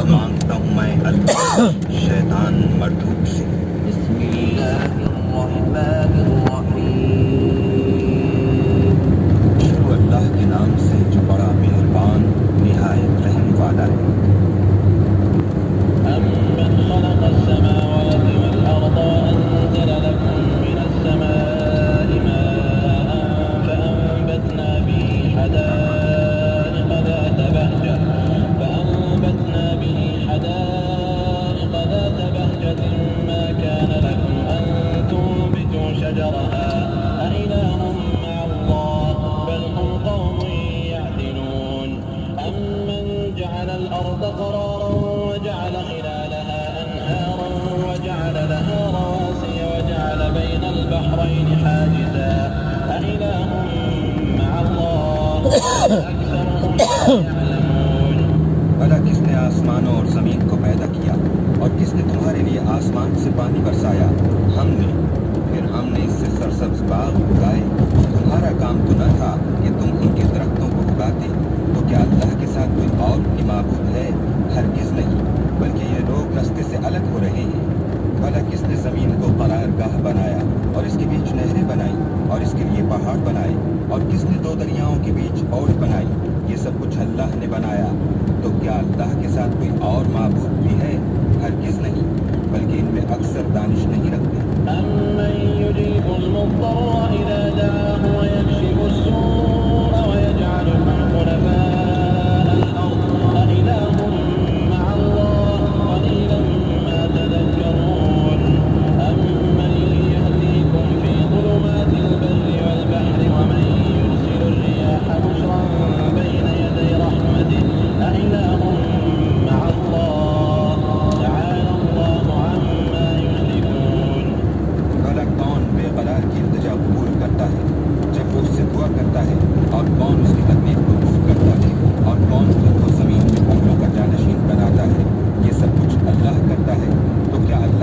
مانگتا ہوں میں اللہ شیطان مردود سے۔ بسم اللہ الرحمن الرحیم، شروع اللہ کے نام سے جو بڑا مہربان نہایت رحم والا ہے۔ أَمَّنْ خَلَقَ السَّمَاوَاتِ وَالْأَرْضَ وَأَنزَلَ لَكُم مِّنَ السَّمَاءِ مَاءً فَأَنبَتْنَا بِهِ حَدَائِقَ ذَاتَ بَهْجَةٍ مَا كَانَ لَكُمْ أَن تُنبِتُوا شَجَرَهَا أَإِلَٰهٌ مَّعَ اللَّهِ بَلْ هُمْ قَوْمٌ يَعْدِلُونَ أَمَّن جَعَلَ الْأَرْضَ قَرَارًا وَجَعَلَ خِلَالَهَا أَنْهَارًا وَجَعَلَ لَهَا رَوَاسِيَ وَجَعَلَ بَيْنَ الْبَحْرَيْنِ حَاجِزًا أَإِلَٰهٌ مَّعَ اللَّهِ أَكْثَرُهُمْ لَا يَعْلَمُونَ۔ بھلا کس نے آسمانوں اور زمین کو پیدا کیا اور کس نے تمہارے لیے آسمان سے پانی برسایا؟ ہم نے، پھر ہم نے اس سے سرسبز باغ اگائے۔ تمہارا کام تو نہ تھا کہ تم ان کے درختوں کو اگاتے؟ تو کیا اللہ کے ساتھ کوئی اور بھی معبود ہے؟ ہرگز نہیں، بلکہ یہ لوگ رستے سے الگ ہو رہے ہیں۔ بھلا کس نے زمین کو قرار گاہ بنایا اور اس کے بیچ نہریں بنائیں اور اس کے لیے پہاڑ بنائے، اور کس نے دو دریاؤں کے بیچ اوٹ بنائی؟ یہ سب کچھ اللہ نے بنایا۔ تو کیا اللہ کے ساتھ کوئی اور معبود بھی ہے؟ ہرگز نہیں، بلکہ ان میں اکثر دانش نہیں رکھتے۔ أَمَّن يُجِيبُ الْمُضْطَرَّ إِذَا دَعَاهُ وَيَكْشِفُ السُّوءَ وَيَجْعَلُكُمْ خُلَفَاءَ الْأَرْضِ أَإِلَٰهٌ مَّعَ اللَّهِ قَلِيلًا مَّا تَذَكَّرُونَ أَمَّن يَهْدِيكُمْ فِي ظُلُمَاتِ الْبَرِّ وَالْبَحْرِ وَمَن يُرْسِلُ الرِّيَاحَ بُشْرًا بَيْنَ يَدَيْ رَحْمَتِهِ أَإِلَٰهٌ مَّعَ اللَّهِ تَعَالَى اللَّهُ عَمَّا يُشْرِكُونَ۔ بھلا کون بے قرار کی التجا قبول کرتا ہے جب وہ اس سے دعا کرتا ہے، اور کون اس کی تکلیف کو دور کرتا ہے، اور کون خود کو زمین میں پہلوں کا جانشین بناتا ہے؟ یہ سب کچھ اللہ کرتا ہے۔ تو کیا اللہ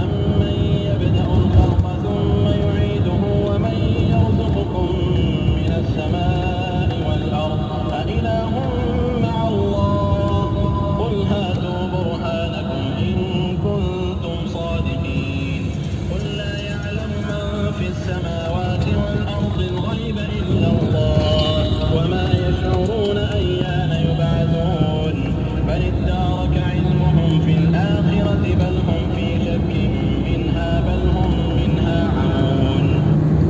أَمَّن يَبْدَأُ الْخَلْقَ ثُمَّ يُعِيدُهُ وَمَن يَرْزُقُكُم مِّنَ السَّمَاءِ وَالْأَرْضِ أَإِلَٰهٌ مَّعَ اللَّهِ قُلْ هَاتُوا بُرْهَانَكُمْ إِن كُنتُمْ صَادِقِينَ قُل لَّا يَعْلَمُ مَن فِي السَّمَاوَاتِ وَالْأَرْضِ الْغَيْبَ إِلَّا اللَّهُ وَمَا يَشْعُرُونَ أَيَّانَ يُبْعَثُونَ بَلِ ادَّارَكَ عِلْمُهُمْ فِي الْآخِرَةِ بَلْ هُمْ فِي شَكٍّ مِّنْهَا بَلْ هُم مِّنْهَا عَمُونَ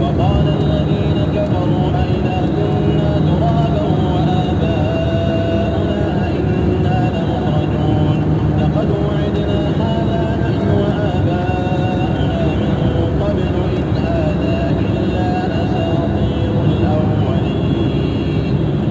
وقال الذين كفروا أئذا كنا ترابا وآباؤنا أئنا لمخرجون لقد وعدنا هذا نحن وآباؤنا من قبل إن هذا إلا أساطير الأولين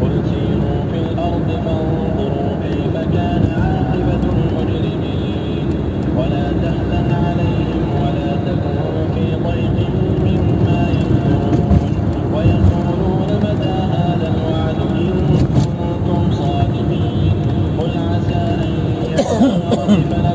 قل سيروا في الأرض فانظروا كيف كان عاقبة المجرمين ولا تحزن عليهم ولا تكن في ضيق مما يمكرون ويقولون متى هذا الوعد إن كنتم صادقين قل عسى أن يكون ردف